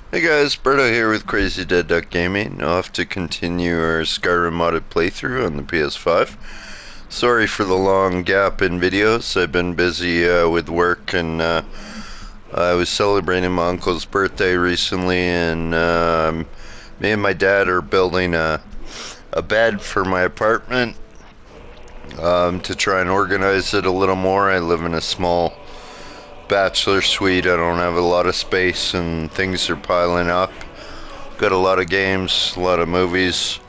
Hey guys, Berto here with Crazy Dead Duck Gaming. I'll have to continue our Skyrim modded playthrough on the PS5. Sorry for the long gap in videos. I've been busy with work and I was celebrating my uncle's birthday recently and me and my dad are building a bed for my apartment to try and organize it a little more. I live in a small bachelor suite. I don't have a lot of space and things are piling up. Got a lot of games, a lot of movies.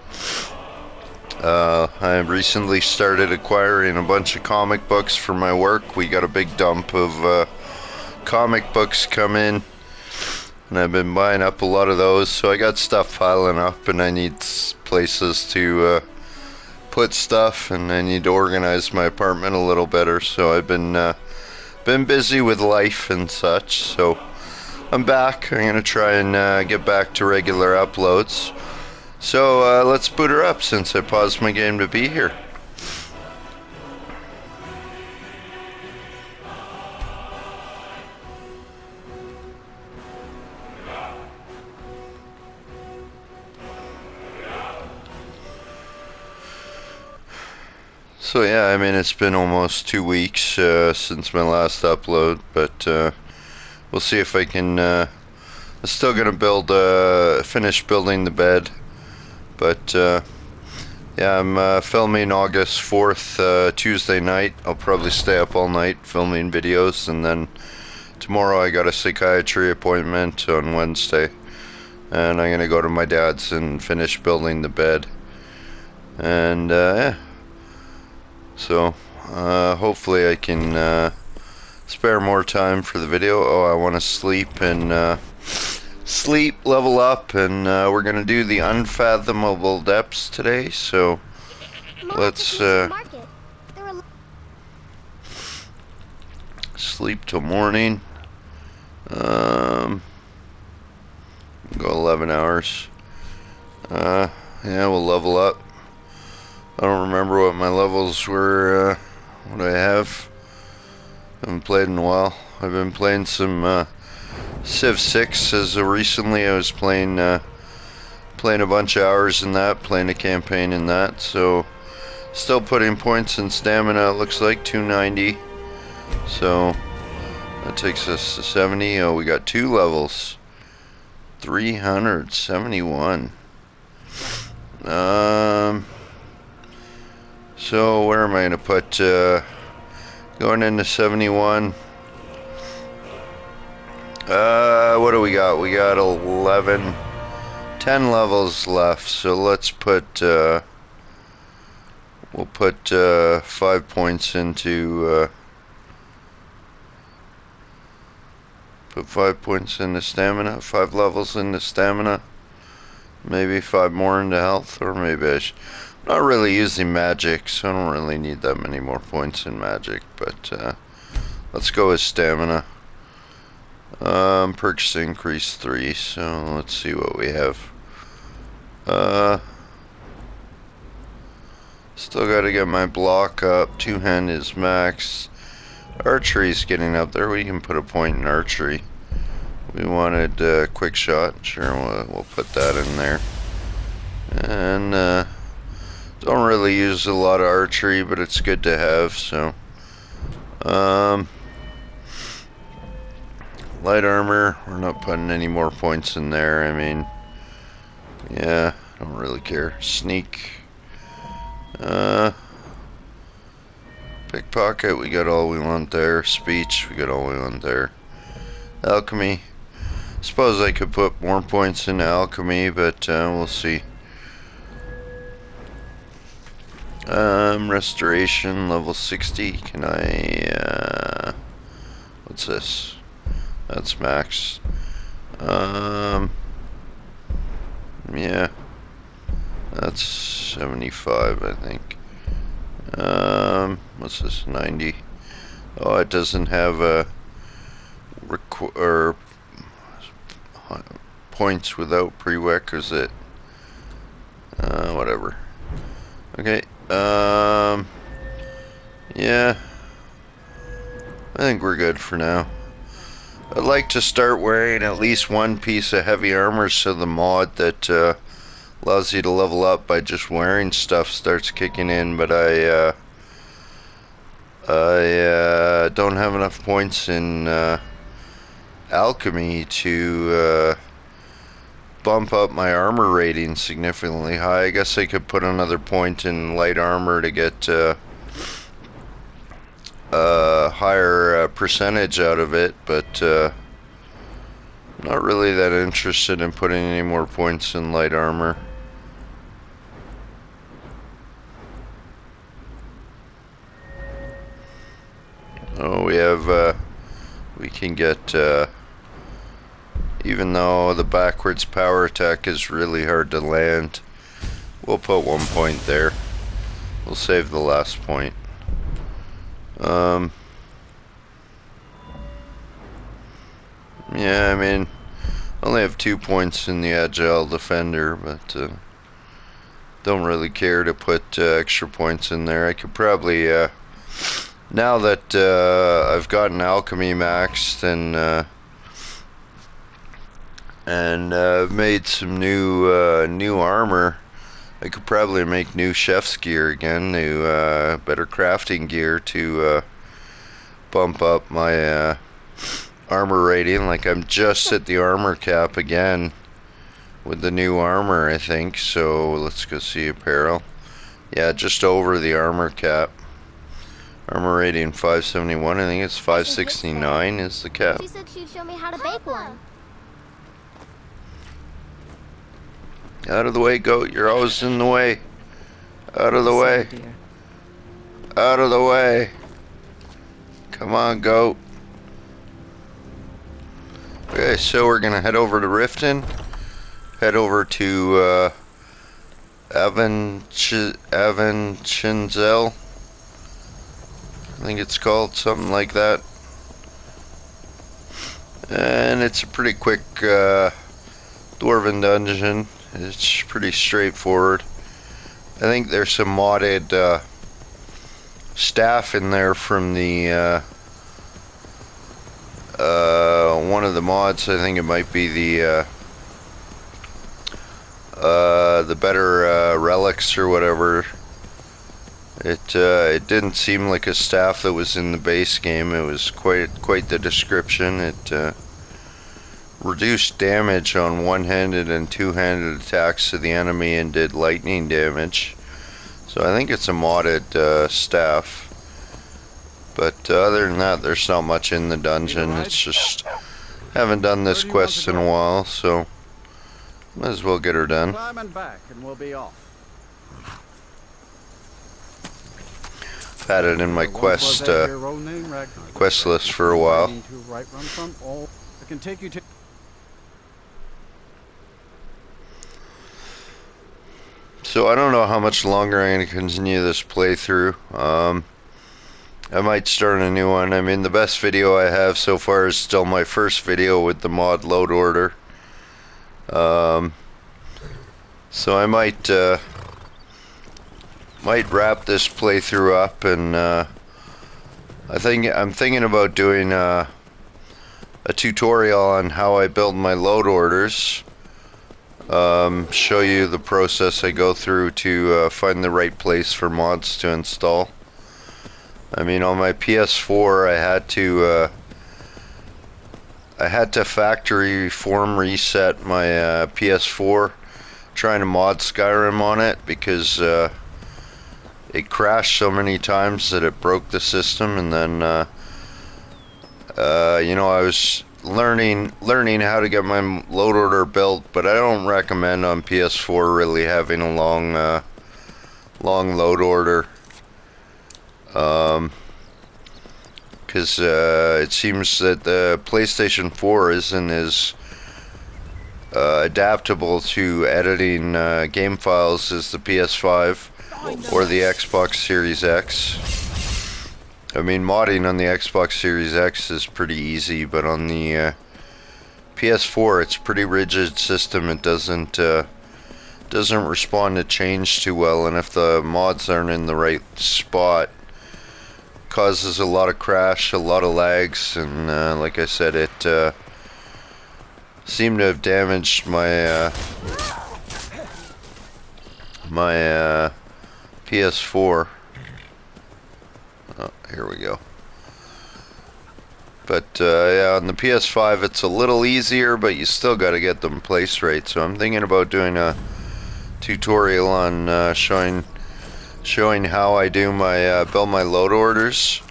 I recently started acquiring a bunch of comic books for my work. We got a big dump of comic books come in, and I've been buying up a lot of those. So I got stuff piling up, and I need places to put stuff, and I need to organize my apartment a little better. So I've been busy with life and such. So I'm back. I'm gonna try and get back to regular uploads. So let's boot her up since I paused my game to be here. So yeah, I mean it's been almost 2 weeks since my last upload, but we'll see if I can. I'm still gonna finish building the bed, but yeah, I'm filming August 4th, Tuesday night. I'll probably stay up all night filming videos, and then tomorrow I got a psychiatry appointment on Wednesday, and I'm gonna go to my dad's and finish building the bed. And yeah, so hopefully I can spare more time for the video. Oh, I want to sleep and level up, and we're gonna do the unfathomable depths today. So let's sleep till morning. Go 11 hours. Yeah, we'll level up. I don't remember what my levels were. What do I have? I haven't played in a while. I've been playing some Civ 6 as of recently. I was playing a bunch of hours in that, playing a campaign in that. So still putting points in stamina. It looks like 290. So that takes us to 70. Oh, we got 2 levels. 371. So where am I gonna put going into 71? What do we got? We got 11, 10 levels left. So let's put we'll put 5 points into put 5 points into stamina, 5 levels into stamina, maybe 5 more into health, or maybe I'm not really using magic, so I don't really need that many more points in magic, but let's go with stamina. Perks increase 3, so let's see what we have. Still gotta get my block up. 2-hand is max. Archery's getting up there. We can put a point in archery. We wanted quick shot. Sure, we'll put that in there. And don't really use a lot of archery, but it's good to have. So, light armor. We're not putting any more points in there. I mean, yeah, I don't really care. Sneak. Pickpocket, we got all we want there. Speech, we got all we want there. Alchemy. Suppose I could put more points into alchemy, but we'll see. Restoration, level 60. Can I, what's this? That's max. Yeah. That's 75, I think. What's this? 90. Oh, it doesn't have a or points without prerequisite. Whatever. Okay. Yeah. I think we're good for now. I'd like to start wearing at least one piece of heavy armor so the mod that allows you to level up by just wearing stuff starts kicking in, but I don't have enough points in alchemy to bump up my armor rating significantly high. I guess I could put another point in light armor to get higher percentage out of it, but not really that interested in putting any more points in light armor. Oh, we can get, even though the backwards power attack is really hard to land, we'll put 1 point there. We'll save the last point. Yeah, I mean, I only have 2 points in the Agile Defender, but don't really care to put extra points in there. I could probably, now that I've gotten Alchemy maxed and made some new armor, I could probably make new chef's gear again, new better crafting gear to bump up my armor rating. Like, I'm just at the armor cap again with the new armor, I think. So let's go see apparel. Yeah, just over the armor cap. Armor rating 571. I think it's 569 is the cap. She said she'd show me how to bake one. Out of the way, goat. You're always in the way. Out of the way. Out of the way. Come on, goat. Okay, so we're gonna head over to Riften. Head over to Avanchinzel. I think it's called something like that. And it's a pretty quick dwarven dungeon. It's pretty straightforward. I think there's some modded staff in there from the one of the mods. I think it might be the better relics or whatever. It didn't seem like a staff that was in the base game. It was quite the description. It reduced damage on one-handed and two-handed attacks to the enemy and did lightning damage. So I think it's a modded staff. But other than that, there's not much in the dungeon. It's just, haven't done this quest in a while, so might as well get her done. Climb and back and we'll be off. Had it in my quest list for a while. I can take you to. So I don't know how much longer I'm going to continue this playthrough. I might start a new one. I mean, the best video I have so far is still my first video with the mod load order. So I might wrap this playthrough up, and I'm thinking about doing a tutorial on how I build my load orders. Show you the process I go through to find the right place for mods to install. I mean, on my PS4 I had to factory form reset my PS4 trying to mod Skyrim on it because it crashed so many times that it broke the system. And then you know, I was learning how to get my load order built, but I don't recommend on PS4 really having a long load order, because it seems that the PlayStation 4 isn't as adaptable to editing game files as the PS5 or the Xbox Series X. I mean, modding on the Xbox Series X is pretty easy, but on the PS4 it's a pretty rigid system. It doesn't respond to change too well, and if the mods aren't in the right spot, causes a lot of crash, a lot of lags, and like I said, it seemed to have damaged my PS4. Oh, here we go. But yeah, on the PS5 it's a little easier, but you still got to get them placed right. So I'm thinking about doing a tutorial on showing how I do my build my load orders,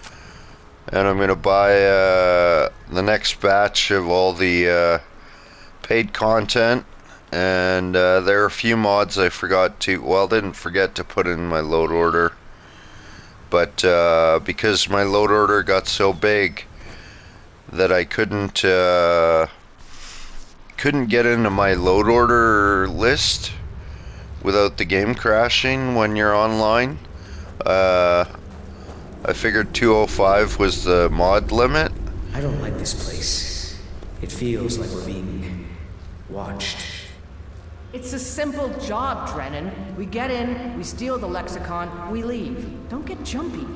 and I'm gonna buy the next batch of all the paid content, and there are a few mods I forgot to, well, didn't forget to put in my load order, but because my load order got so big that I couldn't get into my load order list without the game crashing when you're online. I figured 205 was the mod limit. I don't like this place. It feels like we're being watched. It's a simple job, Drennan. We get in, we steal the lexicon, we leave. Don't get jumpy.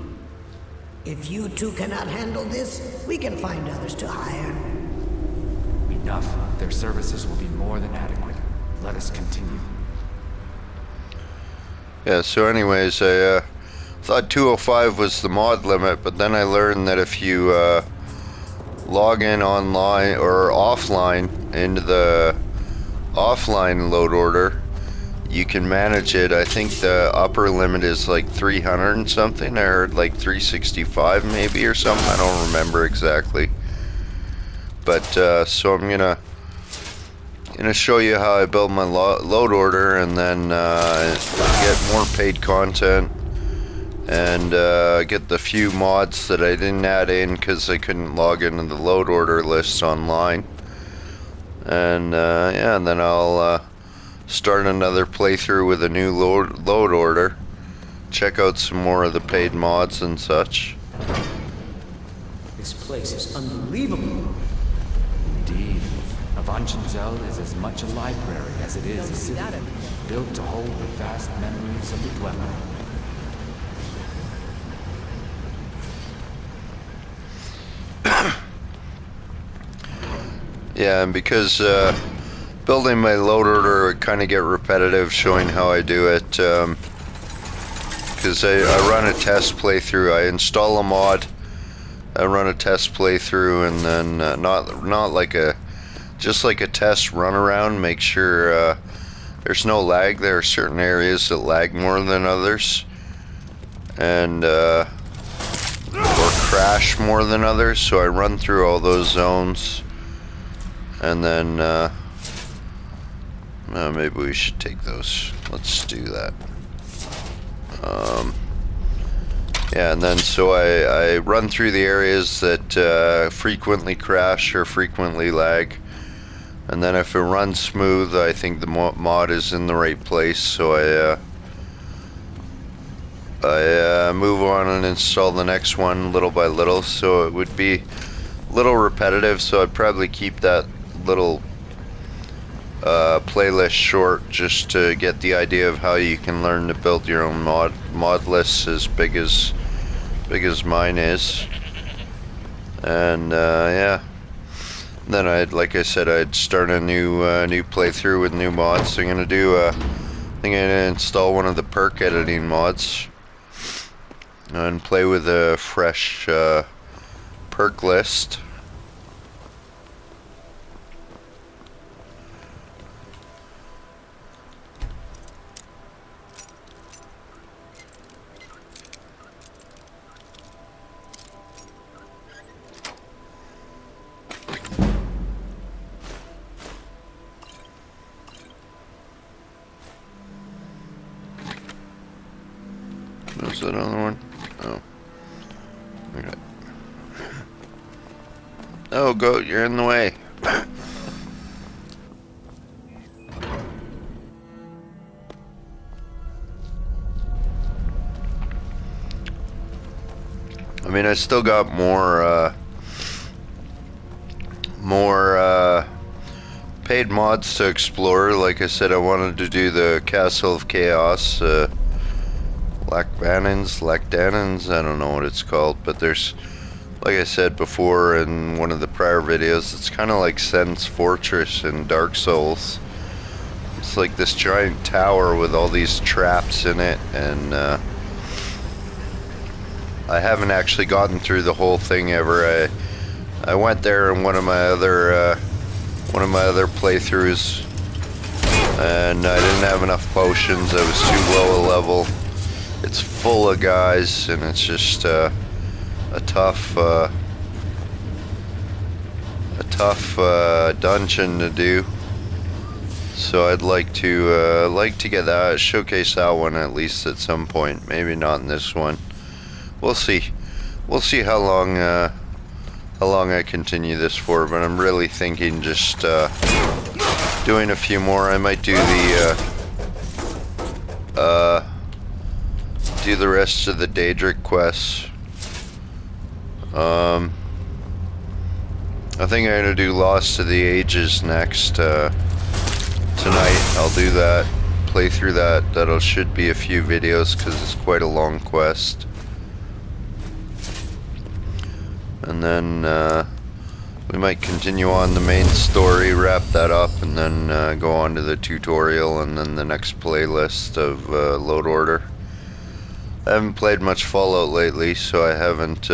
If you two cannot handle this, we can find others to hire. Enough. Their services will be more than adequate. Let us continue. Yeah, so anyways, I thought 205 was the mod limit, but then I learned that if you log in online or offline into the offline load order, you can manage it. I think the upper limit is like 300 and something. I heard like 365 maybe or something. I don't remember exactly. But so I'm gonna show you how I build my load order, and then get more paid content, and get the few mods that I didn't add in because I couldn't log into the load order lists online. And yeah, and then I'll start another playthrough with a new load order, check out some more of the paid mods and such. This place is unbelievable. Indeed. Avanchenzell is as much a library as it is a city, built to hold the vast memories of the dweller. Yeah, and because building my load order would kind of get repetitive showing how I do it, because I run a test playthrough. I install a mod, I run a test playthrough, and then not like just like a test run around, make sure there's no lag. There are certain areas that lag more than others, and or crash more than others, so I run through all those zones, and then maybe we should take those. Let's do that. Yeah, and then so I run through the areas that frequently crash or frequently lag, and then if it runs smooth, I think the mod is in the right place, so I move on and install the next one little by little. So it would be a little repetitive, so I'd probably keep that little playlist short, just to get the idea of how you can learn to build your own mod lists as big as mine is. And yeah, then like I said, I'd start a new playthrough with new mods. So I'm gonna install one of the perk editing mods and play with a fresh perk list. Is that another one? Oh. Okay. Oh, goat, you're in the way. I mean, I still got more paid mods to explore. Like I said, I wanted to do the Castle of Chaos. lactanins, I don't know what it's called, but there's, like I said before in one of the prior videos, it's kind of like Sen's Fortress in Dark Souls. It's like this giant tower with all these traps in it, and I haven't actually gotten through the whole thing ever. I went there in one of my other playthroughs, and I didn't have enough potions. I was too low a level. It's full of guys, and it's just a tough dungeon to do. So I'd like to get that, showcase that one at least at some point. Maybe not in this one. We'll see. We'll see how long I continue this for. But I'm really thinking just doing a few more. I might do the rest of the Daedric quests. I think I'm gonna do Lost to the Ages next. Tonight I'll do that, play through that. That'll should be a few videos because it's quite a long quest. And then we might continue on the main story, wrap that up, and then go on to the tutorial and then the next playlist of Load Order. I haven't played much Fallout lately, so I haven't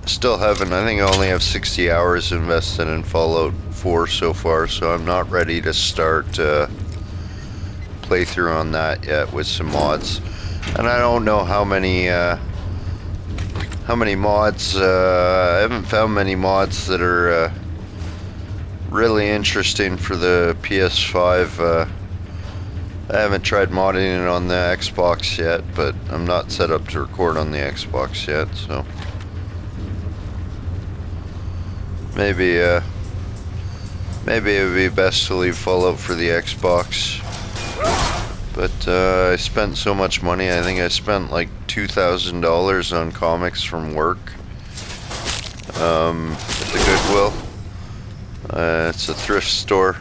still haven't. I think I only have 60 hours invested in Fallout 4 so far, so I'm not ready to start playthrough on that yet with some mods. And I don't know how many mods. I haven't found many mods that are really interesting for the PS5. I haven't tried modding it on the Xbox yet, but I'm not set up to record on the Xbox yet, so maybe it would be best to leave Fallout for the Xbox. But I spent so much money. I think I spent like $2,000 on comics from work at the Goodwill. It's a thrift store.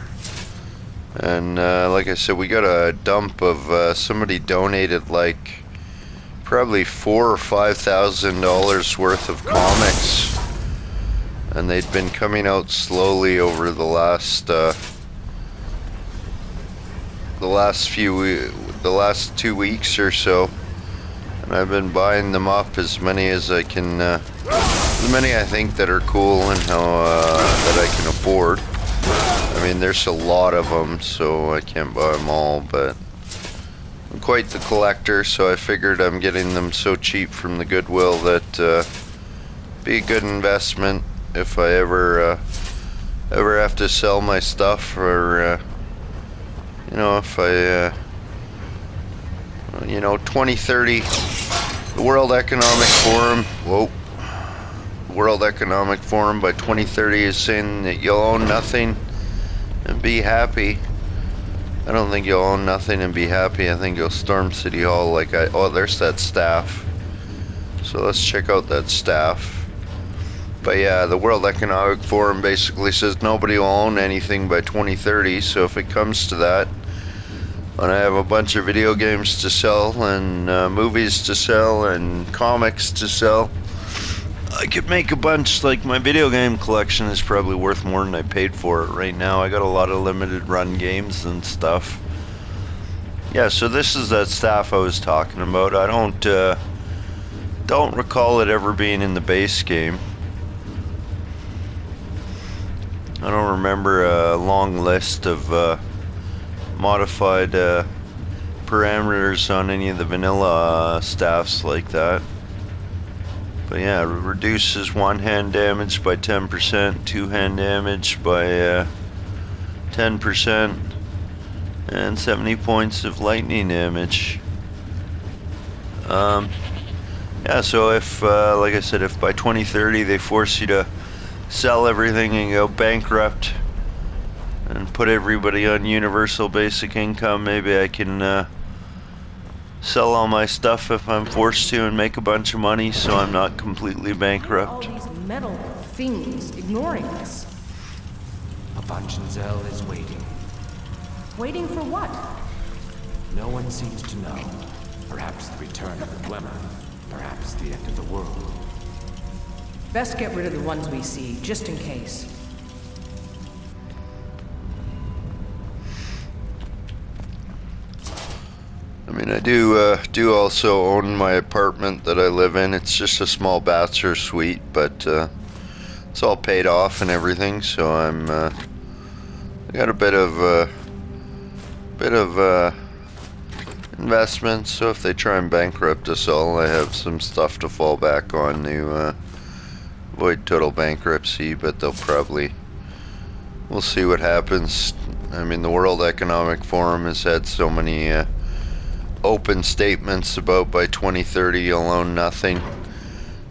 And like I said, we got a dump of somebody donated like probably $4,000 or $5,000 worth of comics, and they'd been coming out slowly over the last 2 weeks or so, and I've been buying them up, as many as I can, as many I think that are cool and how that I can afford. I mean, there's a lot of them, so I can't buy them all, but I'm quite the collector, so I figured I'm getting them so cheap from the Goodwill that be a good investment if I ever have to sell my stuff, or you know, if I 2030, the World Economic Forum, World Economic Forum by 2030 is saying that you'll own nothing and be happy. I don't think you'll own nothing and be happy. I think you'll storm City Hall like oh, there's that staff. So let's check out that staff. But yeah, the World Economic Forum basically says nobody will own anything by 2030. So if it comes to that, and I have a bunch of video games to sell and movies to sell and comics to sell, I could make a bunch. Like, my video game collection is probably worth more than I paid for it right now. I got a lot of limited run games and stuff. Yeah, so this is that staff I was talking about. I don't recall it ever being in the base game. I don't remember a long list of modified parameters on any of the vanilla staffs like that. But yeah, it reduces one-hand damage by 10%, two-hand damage by 10%, and 70 points of lightning damage. Yeah, so if, like I said, if by 2030 they force you to sell everything and go bankrupt and put everybody on universal basic income, maybe I can sell all my stuff if I'm forced to and make a bunch of money, so I'm not completely bankrupt. All these metal things ignoring us. Avanchenzell is waiting. Waiting for what? No one seems to know. Perhaps the return of the Dwemer. Perhaps the end of the world. Best get rid of the ones we see, just in case. I mean, I do also own my apartment that I live in. It's just a small bachelor suite, but it's all paid off and everything. So I got a bit of investment. So if they try and bankrupt us all, I have some stuff to fall back on to avoid total bankruptcy. But we'll see what happens. I mean, the World Economic Forum has had so many open statements about by 2030 you'll own nothing.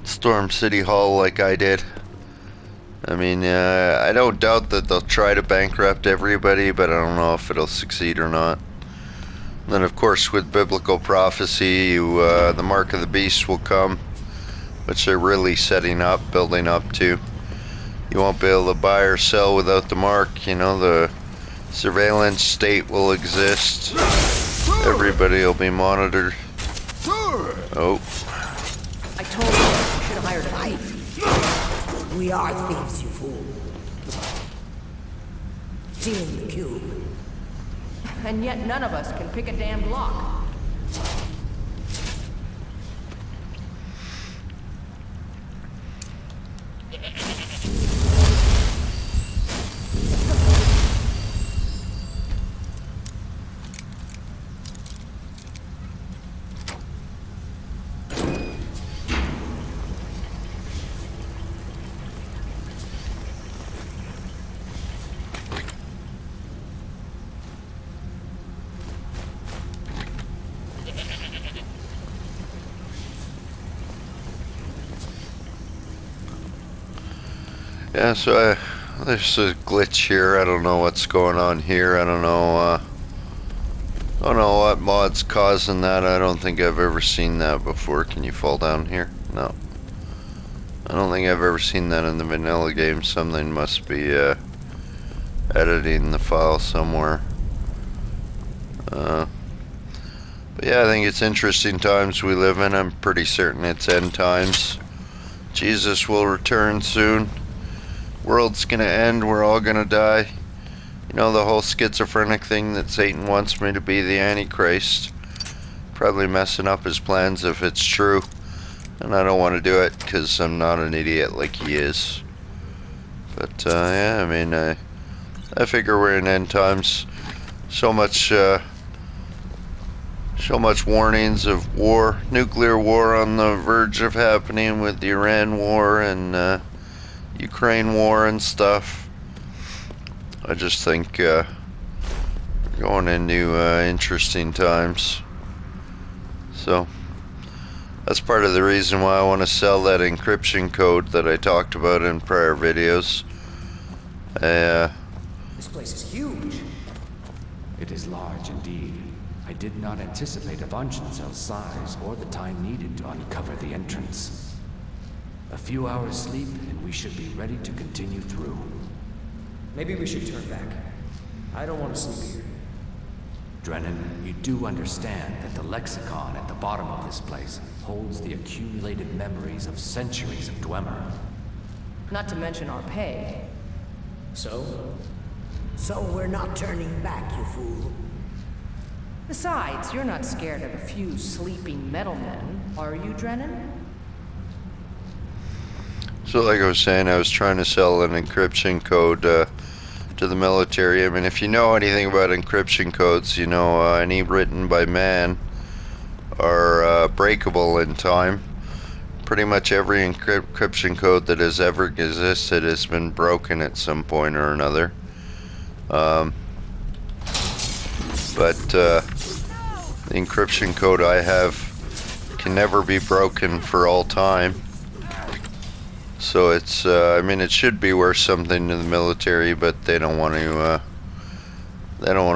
Storm City Hall like I did. I mean, I don't doubt that they'll try to bankrupt everybody, but I don't know if it'll succeed or not. And then, of course, with biblical prophecy, the mark of the beast will come, which they're really building up to. You won't be able to buy or sell without the mark. You know, the surveillance state will exist. Everybody will be monitored. Oh. I told you, you should have hired a thief. We are thieves, you fool. Stealing the cube. And yet none of us can pick a damned lock. Yeah, so there's a glitch here. I don't know what's going on here. I don't know what mod's causing that. I don't think I've ever seen that before. Can you fall down here? No. I don't think I've ever seen that in the vanilla game. Something must be editing the file somewhere. But yeah, I think it's interesting times we live in. I'm pretty certain it's end times. Jesus will return soon. World's gonna end, we're all gonna die. You know, the whole schizophrenic thing that Satan wants me to be the Antichrist. Probably messing up his plans if it's true. And I don't want to do it because I'm not an idiot like he is. But yeah, I mean, I figure we're in end times. So much warnings of war, nuclear war on the verge of happening with the Iran war and Ukraine war and stuff. I just think we're going into interesting times. So that's part of the reason why I want to sell that encryption code that I talked about in prior videos. This place is huge. It is large indeed. I did not anticipate Avangenzel's size or the time needed to uncover the entrance. A few hours sleep and we should be ready to continue through. Maybe we should turn back. I don't want to sleep here. Drennan, you do understand that the lexicon at the bottom of this place holds the accumulated memories of centuries of Dwemer. Not to mention our pay. So? So we're not turning back, you fool. Besides, you're not scared of a few sleeping metalmen, are you, Drennan? So like I was saying, I was trying to sell an encryption code to the military. I mean, if you know anything about encryption codes, you know any written by man are breakable in time. Pretty much every encryption code that has ever existed has been broken at some point or another. But the encryption code I have can never be broken for all time. So it's, I mean, it should be worth something to the military, but they don't want to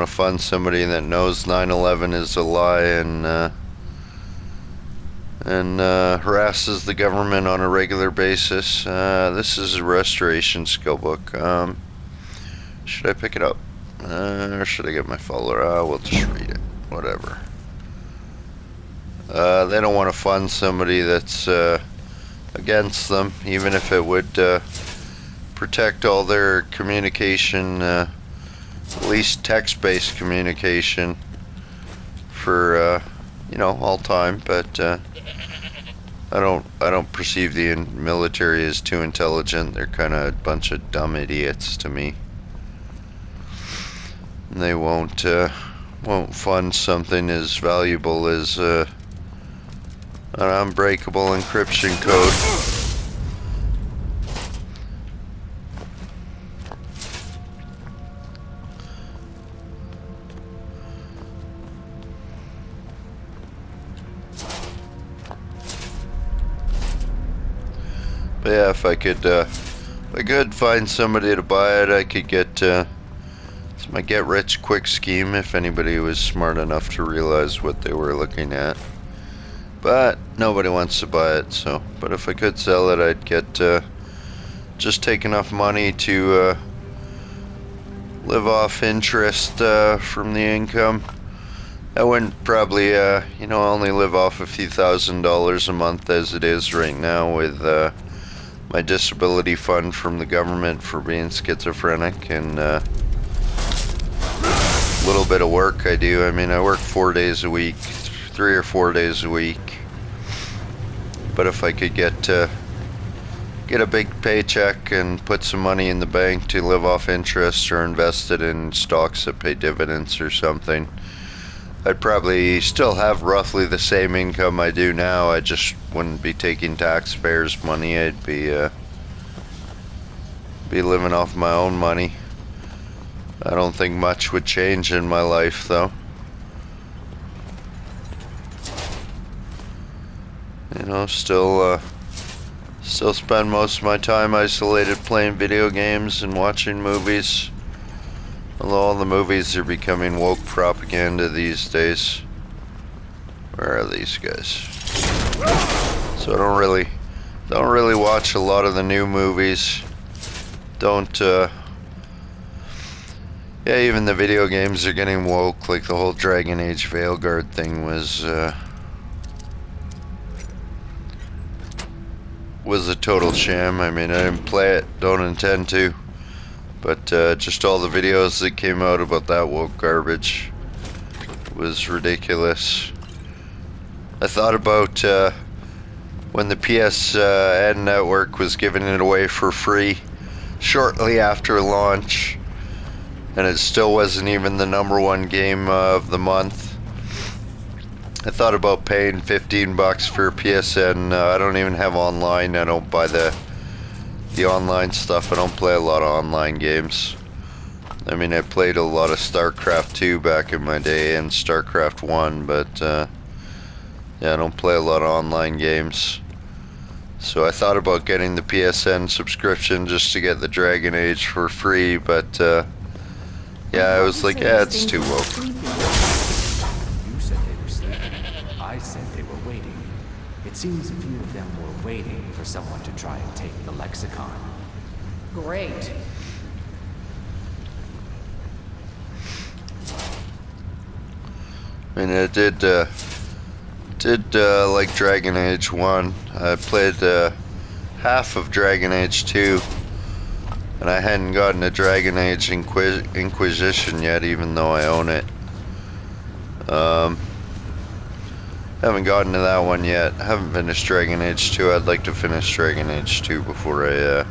fund somebody that knows 9/11 is a lie and harasses the government on a regular basis. This is a restoration skill book. Should I pick it up? Or should I get my follower? We'll just read it. whatever. They don't want to fund somebody that's against them, even if it would protect all their communication, at least text-based communication for you know, all time. But I don't perceive the military as too intelligent. They're kind of a bunch of dumb idiots to me. And they won't fund something as valuable as an unbreakable encryption code. But yeah, if I could find somebody to buy it, I could get it's my get rich quick scheme if anybody was smart enough to realize what they were looking at. But nobody wants to buy it, so. But if I could sell it, I'd get just take enough money to live off interest from the income. I wouldn't probably, you know, only live off a few $1,000s a month as it is right now with my disability fund from the government for being schizophrenic and little bit of work I do. I mean, I work 4 days a week, 3 or 4 days a week. But if I could get a big paycheck and put some money in the bank to live off interest or invest it in stocks that pay dividends or something, I'd probably still have roughly the same income I do now. I just wouldn't be taking taxpayers' money. I'd be living off my own money. I don't think much would change in my life, though. You know, still spend most of my time isolated playing video games and watching movies. Although all the movies are becoming woke propaganda these days. Where are these guys? So I don't really watch a lot of the new movies. Yeah, even the video games are getting woke, like the whole Dragon Age Veilguard thing was a total sham. I mean, I didn't play it, don't intend to, but just all the videos that came out about that woke garbage was ridiculous. I thought about when the PSN network was giving it away for free shortly after launch, and it still wasn't even the #1 game of the month. I thought about paying $15 for PSN. I don't even have online. I don't buy the online stuff. I don't play a lot of online games. I mean, I played a lot of StarCraft 2 back in my day and StarCraft 1, but yeah, I don't play a lot of online games. So I thought about getting the PSN subscription just to get the Dragon Age for free, but yeah, I was like, yeah, it's too woke. You said they were sleeping. I said they were waiting. It seems a few of them were waiting for someone to try and take the lexicon. Great. I mean, I did like Dragon Age 1. I played half of Dragon Age 2. And I hadn't gotten a Dragon Age Inquisition yet, even though I own it. Haven't gotten to that one yet. Haven't finished Dragon Age 2. I'd like to finish Dragon Age 2 before I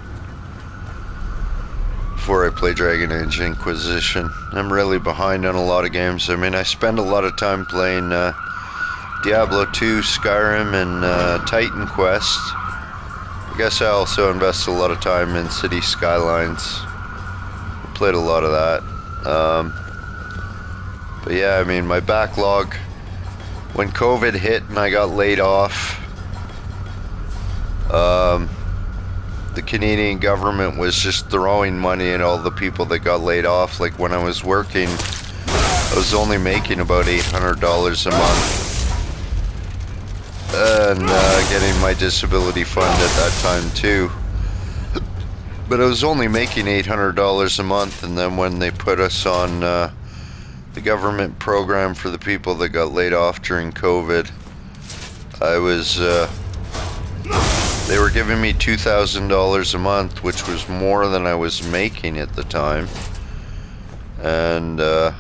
play Dragon Age Inquisition. I'm really behind on a lot of games. I mean, I spend a lot of time playing Diablo 2, Skyrim, and Titan Quest. I guess I also invest a lot of time in City Skylines. I played a lot of that. But yeah, I mean, my backlog, when COVID hit and I got laid off, the Canadian government was just throwing money at all the people that got laid off. Like when I was working, I was only making about $800 a month. And getting my disability fund at that time too. But I was only making $800 a month, and then when they put us on the government program for the people that got laid off during COVID. I was, they were giving me $2,000 a month, which was more than I was making at the time. And, I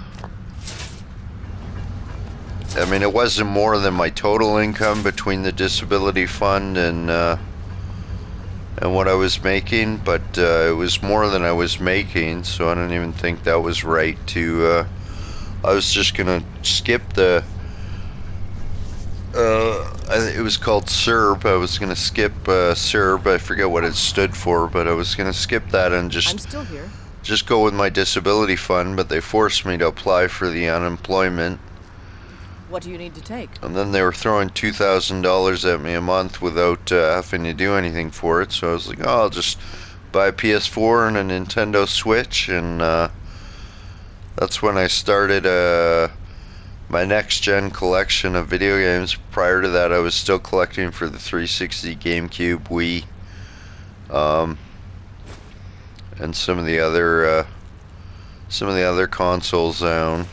mean, it wasn't more than my total income between the disability fund and what I was making, but it was more than I was making, so I don't even think that was right to, I was just gonna skip the, it was called CERB. I was gonna skip CERB. I forget what it stood for, but I was gonna skip that and I'm still here. just go with my disability fund, but they forced me to apply for the unemployment. What do you need to take? And then they were throwing $2,000 at me a month without having to do anything for it. So I was like, oh, I'll just buy a PS4 and a Nintendo Switch. And that's when I started my next-gen collection of video games. Prior to that, I was still collecting for the 360, GameCube, Wii, and some of the other consoles I own.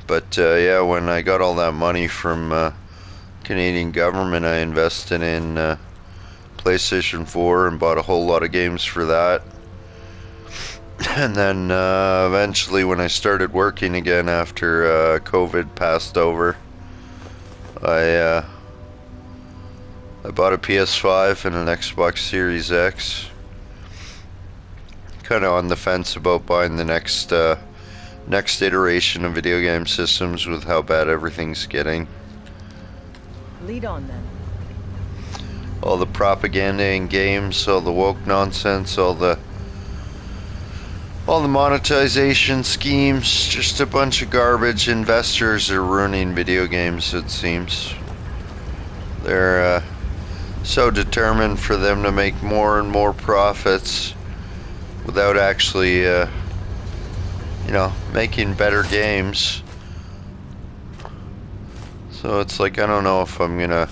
But yeah, when I got all that money from Canadian government, I invested in PlayStation 4 and bought a whole lot of games for that. And then eventually, when I started working again after COVID passed over, I bought a PS5 and an Xbox Series X. Kind of on the fence about buying the next iteration of video game systems with how bad everything's getting. Lead on then. All the propaganda in games, all the woke nonsense, all the monetization schemes, just a bunch of garbage. Investors are ruining video games, it seems. They're so determined for them to make more and more profits without actually making better games. So it's like, I don't know if I'm gonna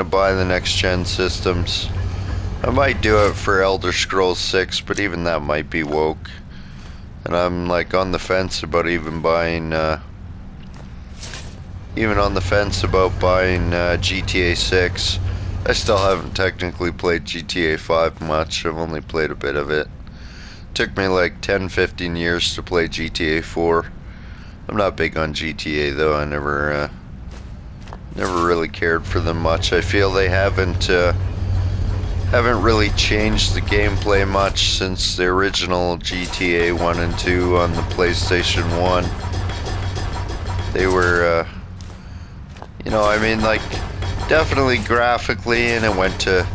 buy the next gen systems. I might do it for Elder Scrolls 6, but even that might be woke. And I'm like on the fence about GTA 6. I still haven't technically played GTA 5 much. I've only played a bit of it. Took me like 10-15 years to play GTA 4. I'm not big on GTA though. I never really cared for them much. I feel they haven't really changed the gameplay much since the original GTA 1 and 2 on the PlayStation 1. They were, like, definitely graphically, and it went to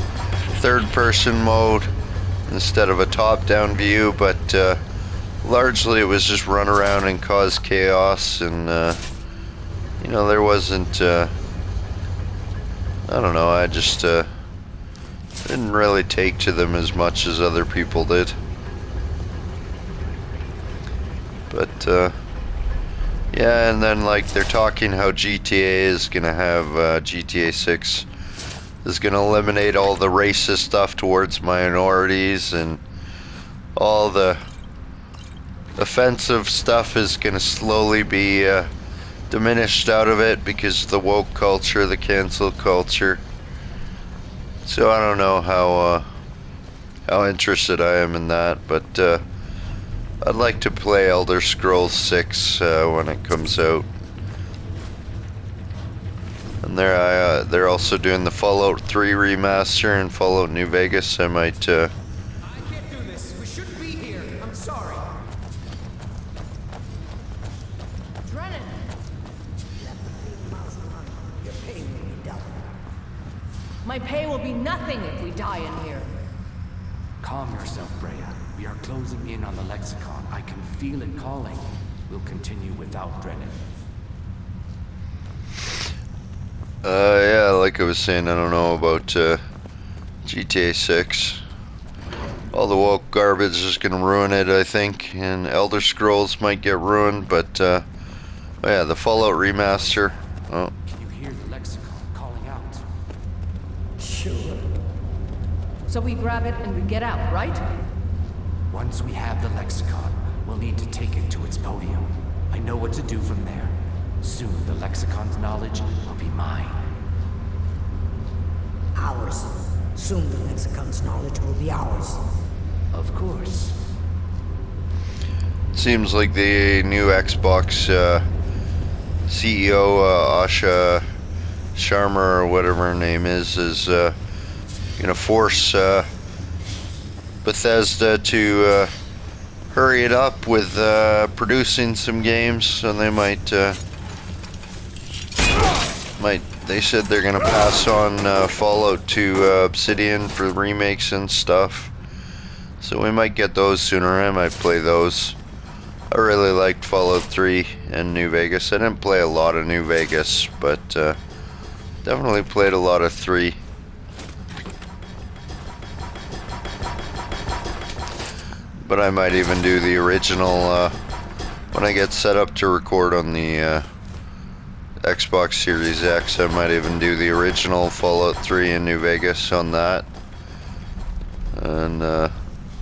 third-person mode instead of a top-down view, but largely it was just run around and cause chaos, and there wasn't I don't know, I just didn't really take to them as much as other people did. But yeah, and then like they're talking how GTA is gonna have GTA 6 is gonna eliminate all the racist stuff towards minorities, and all the offensive stuff is gonna slowly be diminished out of it because of the woke culture, the cancel culture. So I don't know how interested I am in that, but I'd like to play Elder Scrolls 6 when it comes out. And they're also doing the Fallout 3 remaster and Fallout New Vegas. I might I can't do this. We shouldn't be here. I'm sorry. Drennan! Your pay will be double. My pay will be nothing if we die in here. Calm yourself, Brea. We are closing in on the Lexicon. I can feel it calling. We'll continue without Drennan. Yeah, like I was saying, I don't know about GTA 6. All the woke garbage is gonna ruin it, I think, and Elder Scrolls might get ruined, but oh yeah, the Fallout remaster. Oh. Can you hear the Lexicon calling out? Sure. So we grab it and we get out, right? Once we have the lexicon, we'll need to take it to its podium. I know what to do from there. Soon the lexicon's knowledge will be mine. Ours. Soon the lexicon's knowledge will be ours. Of course. Seems like the new Xbox CEO, Asha Sharma, or whatever her name is gonna force Bethesda to hurry it up with producing some games, so they might, they said they're gonna pass on Fallout to Obsidian for remakes and stuff, so we might get those sooner. I might play those. I really liked Fallout 3 and New Vegas. I didn't play a lot of New Vegas, but definitely played a lot of 3. But I might even do the original when I get set up to record on the Xbox Series X. I might even do the original Fallout 3 in New Vegas on that. And We're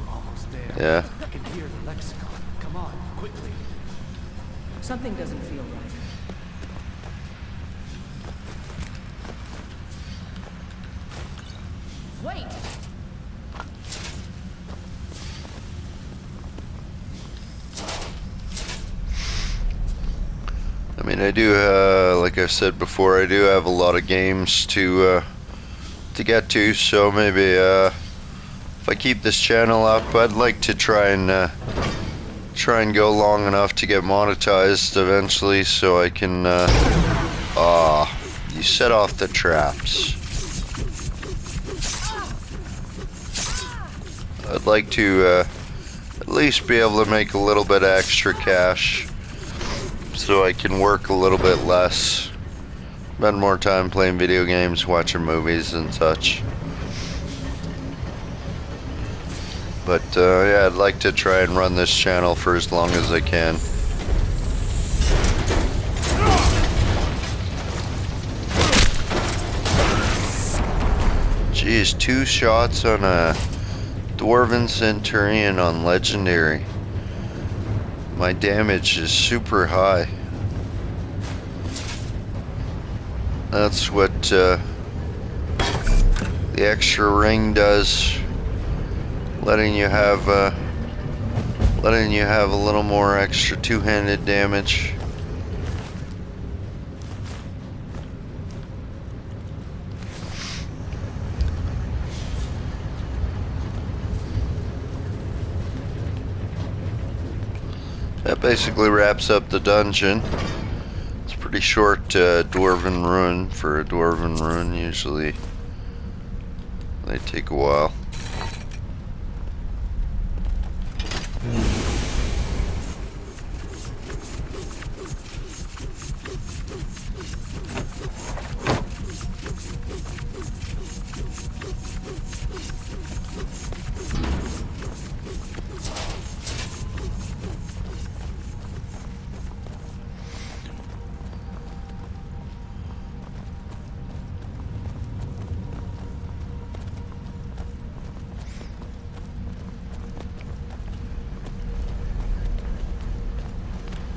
almost there. yeah. I can hear the lexicon. Come on, quickly. Something doesn't feel right. Wait! I mean, I do, like I said before, I do have a lot of games to get to, so maybe, if I keep this channel up, I'd like to try and go long enough to get monetized eventually, so I can, you set off the traps. I'd like to, at least be able to make a little bit extra cash, so I can work a little bit less, spend more time playing video games, watching movies and such. But yeah, I'd like to try and run this channel for as long as I can. Geez, 2 shots on a Dwarven Centurion on Legendary. My damage is super high. That's what the extra ring does, letting you have a little more extra two-handed damage. That basically wraps up the dungeon. It's a pretty short Dwarven Ruin. For a Dwarven Ruin, usually they take a while.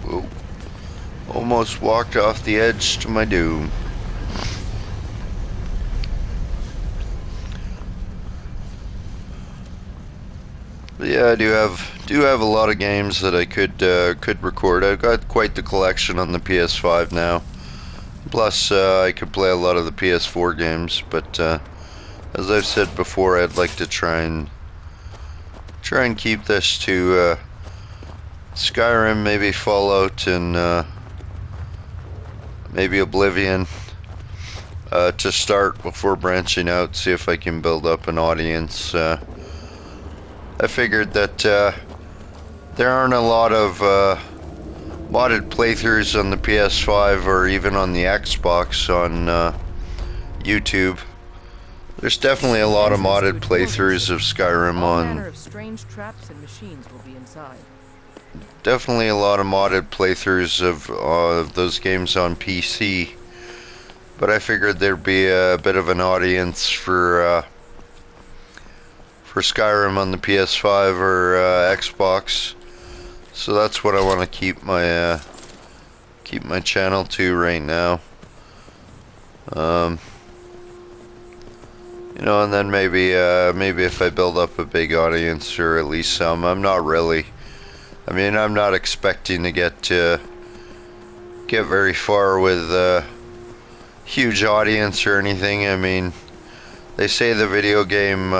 Whoa. Almost walked off the edge to my doom. But yeah, I do have a lot of games that I could record. I've got quite the collection on the PS5 now. Plus, I could play a lot of the PS4 games. But as I've said before, I'd like to try and keep this to Skyrim, maybe Fallout, and maybe Oblivion to start before branching out. See if I can build up an audience. I figured that there aren't a lot of modded playthroughs on the PS5 or even on the Xbox on YouTube. There's definitely a lot of modded playthroughs of Skyrim All manner on. of strange traps and machines will be inside. Definitely a lot of modded playthroughs of those games on PC. But I figured there'd be a bit of an audience for for Skyrim on the PS5 or Xbox. So that's what I want to keep my channel to right now. You know, and then maybe if I build up a big audience, or at least some. I'm not really. I mean, I'm not expecting to get very far with a huge audience or anything. I mean, they say the video game,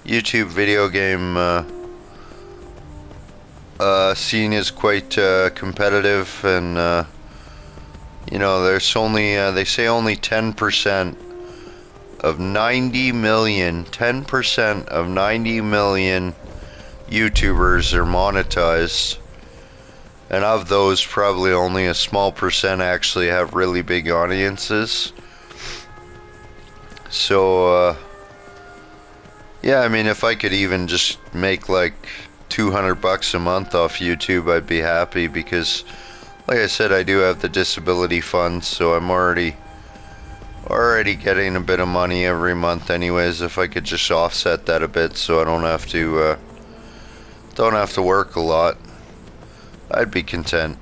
YouTube video game scene is quite competitive, and you know, there's only they say only 10% of 90 million, 10% of 90 million YouTubers are monetized, and of those, probably only a small percent actually have really big audiences. So yeah, I mean, if I could even just make like $200 a month off YouTube, I'd be happy, because like I said, I do have the disability fund, so I'm already getting a bit of money every month anyways. If I could just offset that a bit so I don't have to work a lot, I'd be content.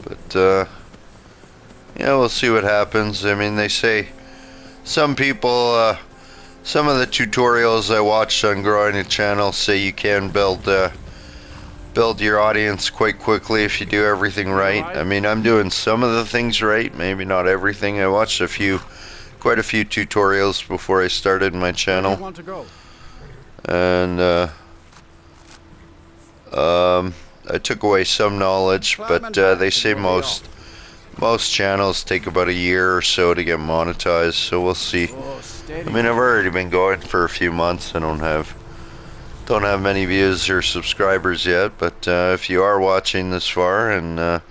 But yeah, we'll see what happens. I mean, they say some people, some of the tutorials I watched on growing a channel say you can build your audience quite quickly if you do everything right. I mean, I'm doing some of the things right, maybe not everything. I watched quite a few tutorials before I started my channel, Where do you want to go? and I took away some knowledge, but they say most channels take about a year or so to get monetized, so we'll see. Oh, steady. I mean, I've already been going for a few months. I don't have many views or subscribers yet, but if you are watching this far and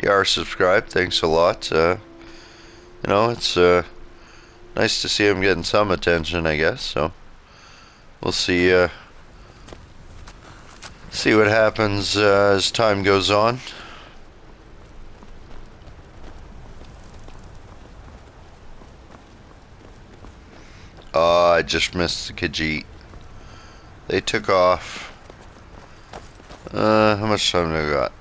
you are subscribed, thanks a lot. You know, it's nice to see I'm getting some attention, I guess. So we'll see what happens as time goes on. I just missed the Khajiit. They took off. How much time do we got?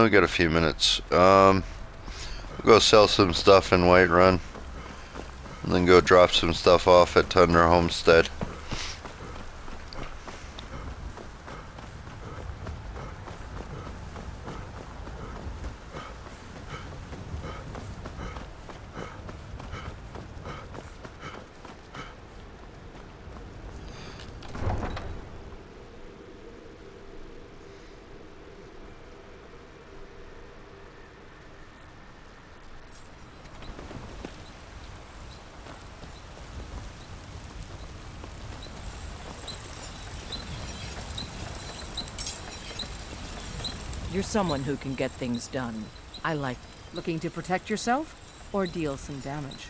We got a few minutes. We'll go sell some stuff in Whiterun, and then go drop some stuff off at Tundra Homestead. You're someone who can get things done. I like looking to protect yourself or deal some damage.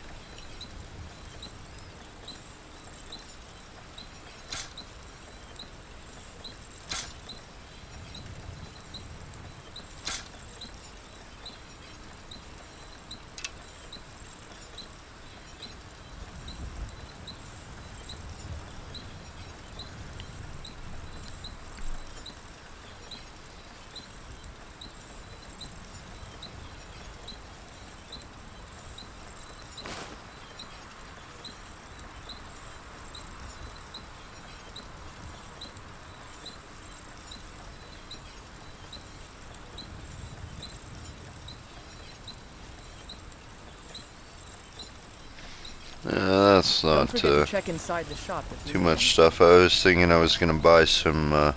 That's Don't not forget to check inside the shop if you too need much stuff. I was thinking I was gonna buy some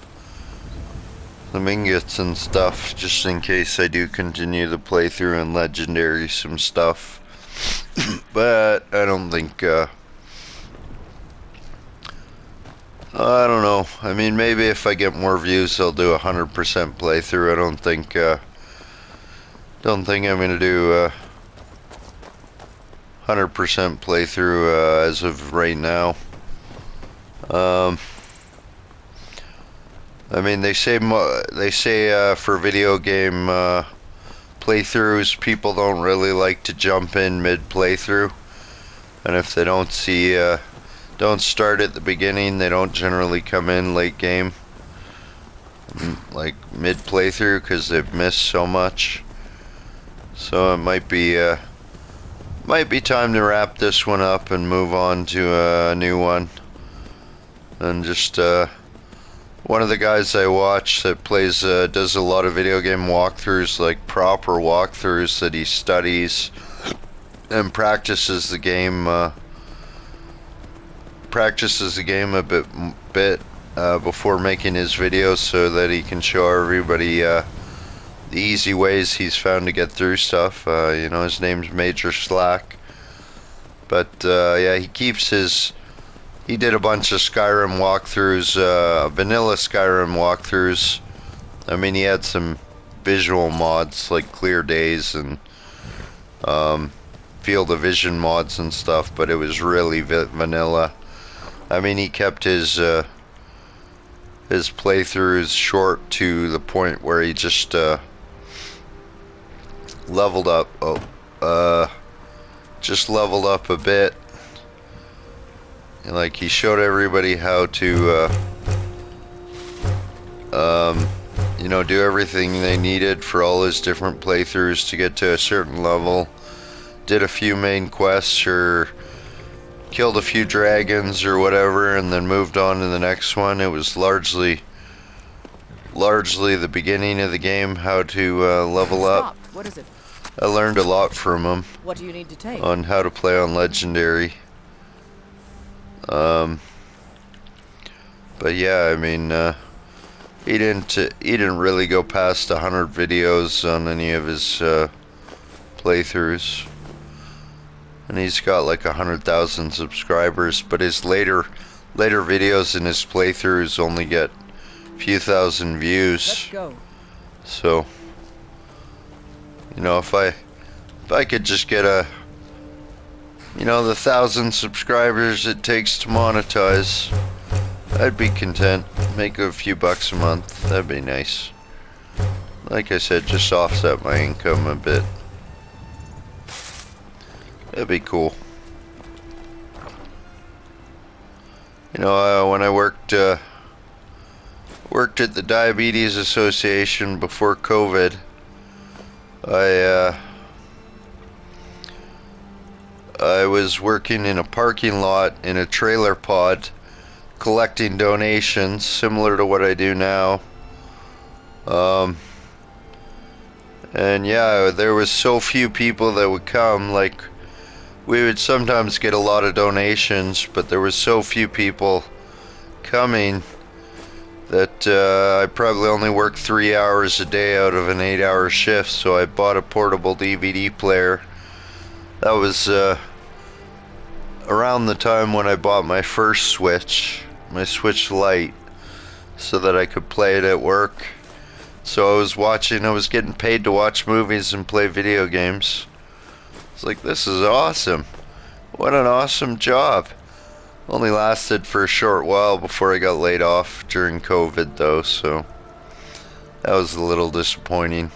ingots and stuff, just in case I do continue the playthrough and legendary some stuff. But I don't think I don't know. I mean, maybe if I get more views I'll do 100% playthrough. I don't think I'm gonna do 100% playthrough as of right now. I mean, they say for video game playthroughs, people don't really like to jump in mid playthrough, and if they don't start at the beginning, they don't generally come in late game, like mid playthrough, because they've missed so much. So it might be time to wrap this one up and move on to a new one. And just one of the guys I watch that does a lot of video game walkthroughs, like proper walkthroughs that he studies and practices the game a bit before making his videos, so that he can show everybody the easy ways he's found to get through stuff. His name's Major Slack. But yeah, he did a bunch of Skyrim walkthroughs, vanilla Skyrim walkthroughs. I mean, he had some visual mods like Clear Days and Field of Vision mods and stuff, but it was really vanilla. I mean, he kept his playthroughs short to the point where he just leveled up. Just leveled up a bit. Like, he showed everybody how to do everything they needed for all his different playthroughs to get to a certain level. Did a few main quests or killed a few dragons or whatever, and then moved on to the next one. It was largely the beginning of the game, how to level up. What is it? I learned a lot from him. What do you need to take? On how to play on Legendary. But yeah, I mean, he didn't really go past 100 videos on any of his playthroughs, and he's got like 100,000 subscribers. But his later videos in his playthroughs only get a few thousand views. Let's go. So, if I could just get the 1,000 subscribers it takes to monetize, I'd be content. Make a few bucks a month. That'd be nice. Like I said, just offset my income a bit. That'd be cool. When I worked at the Diabetes Association before COVID, I was working in a parking lot in a trailer pod, collecting donations, similar to what I do now. And yeah, there was so few people that would come. Like, we would sometimes get a lot of donations, but there was so few people coming that I probably only worked 3 hours a day out of an 8-hour shift. So I bought a portable DVD player. That was around the time when I bought my first Switch, my Switch Lite, so that I could play it at work. So I was getting paid to watch movies and play video games. It's like, this is awesome. What an awesome job. Only lasted for a short while before I got laid off during COVID though, so that was a little disappointing.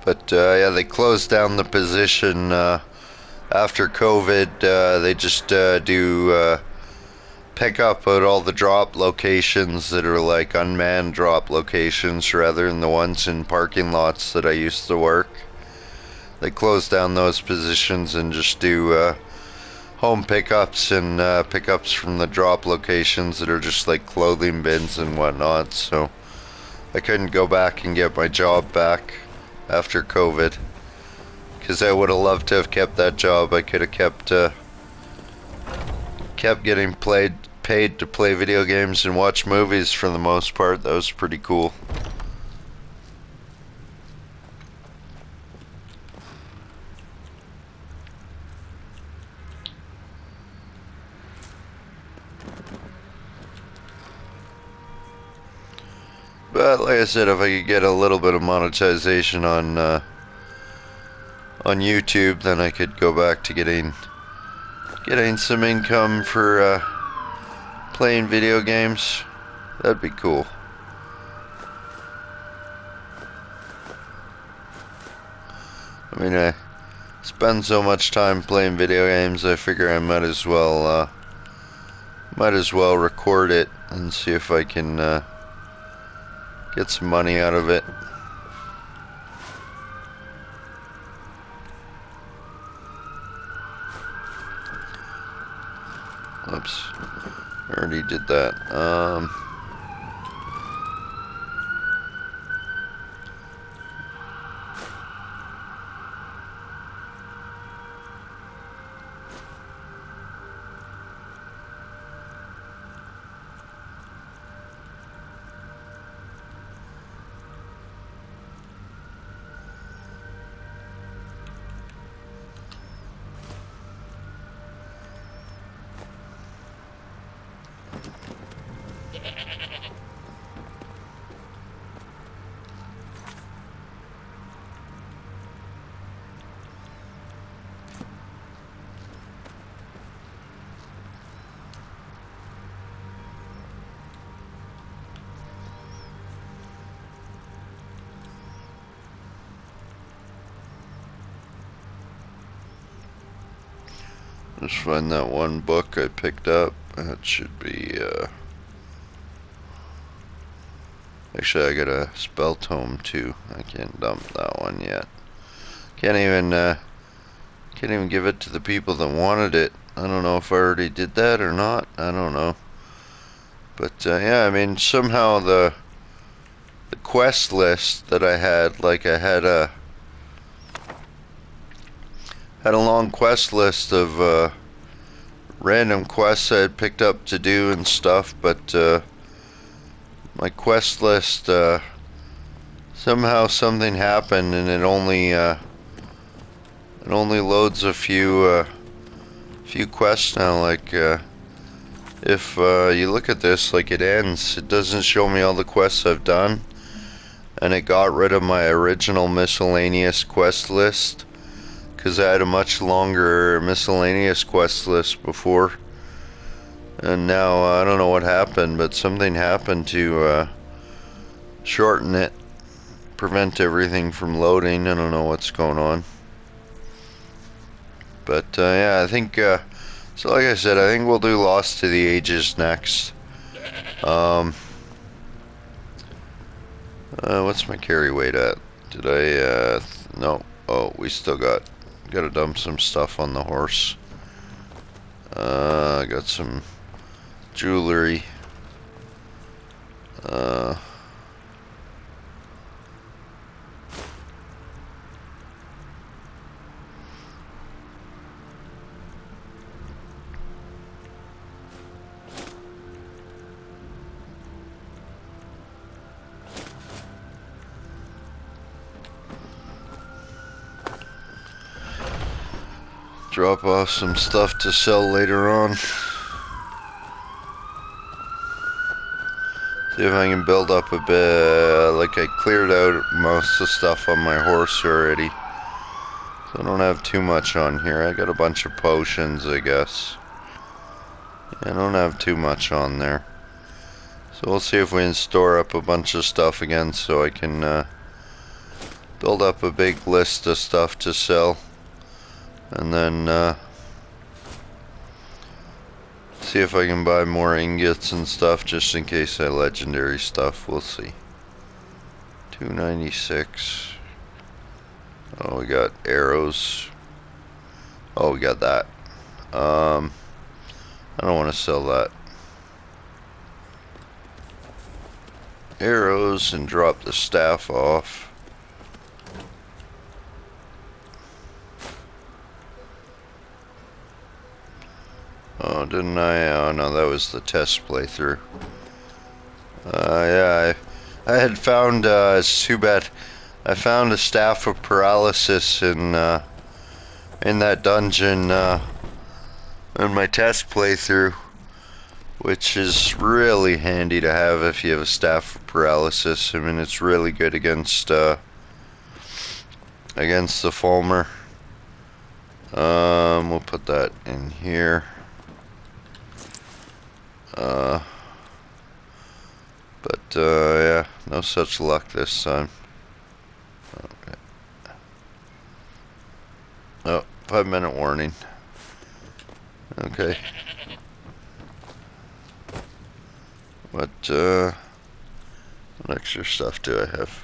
But yeah, they closed down the position after COVID. They just do pick up at all the drop locations that are like unmanned drop locations rather than the ones in parking lots that I used to work. They closed down those positions and just do home pickups and pickups from the drop locations that are just like clothing bins and whatnot. So I couldn't go back and get my job back after COVID, because I would have loved to have kept that job. I could have kept getting paid to play video games and watch movies for the most part. That was pretty cool. But But like I said, if I could get a little bit of monetization on YouTube, then I could go back to getting some income for playing video games. That'd be cool. I mean, I spend so much time playing video games, I figure I might as well record it and see if I can get some money out of it. Oops, I already did that. Just find that one book I picked up. That should be, actually I got a spell tome too. I can't dump that one yet. Can't even give it to the people that wanted it. I don't know if I already did that or not. I don't know. But, yeah, I mean, somehow the quest list that I had, like I had a long quest list of random quests I had picked up to do and stuff, but my quest list, somehow something happened and it only loads a few quests now. Like if you look at this, like it ends, it doesn't show me all the quests I've done, and it got rid of my original miscellaneous quest list. Because I had a much longer miscellaneous quest list before. And now, I don't know what happened, but something happened to shorten it. Prevent everything from loading. I don't know what's going on. But, yeah, I think, so like I said, I think we'll do Lost to the Ages next. What's my carry weight at? Did I, no. Oh, we still gotta dump some stuff on the horse. I got some jewelry. Drop off some stuff to sell later on. See if I can build up a bit. Like I cleared out most of the stuff on my horse already, so I don't have too much on here. I got a bunch of potions, I guess. I don't have too much on there, so we'll see if we can store up a bunch of stuff again, so I can build up a big list of stuff to sell. And then see if I can buy more ingots and stuff just in case I legendary stuff. We'll see. 296. Oh, we got arrows. Oh, we got that. I don't want to sell that. Arrows and drop the staff off. Oh, didn't I? Oh, no, that was the test playthrough. Yeah, I had found, it's too bad. I found a staff of paralysis in that dungeon, in my test playthrough. which is really handy to have if you have a staff paralysis. I mean, it's really good against the Fulmer. We'll put that in here. Yeah, no such luck this time. Okay. Oh, 5-minute warning. Okay. What extra stuff do I have?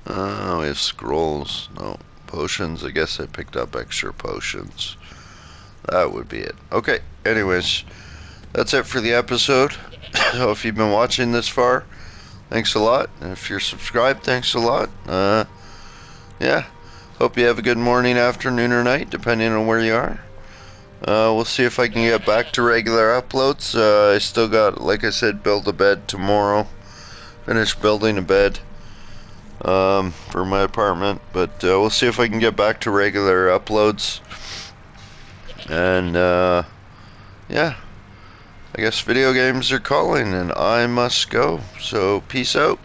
We have scrolls. No. Potions. I guess I picked up extra potions. That would be it. Okay. Anyways, that's it for the episode. So if you've been watching this far, thanks a lot. And if you're subscribed, thanks a lot. Yeah. Hope you have a good morning, afternoon, or night, depending on where you are. We'll see if I can get back to regular uploads. I still got, like I said, build a bed tomorrow. Finish building a bed for my apartment. But we'll see if I can get back to regular uploads. And yeah. I guess video games are calling and I must go. So peace out.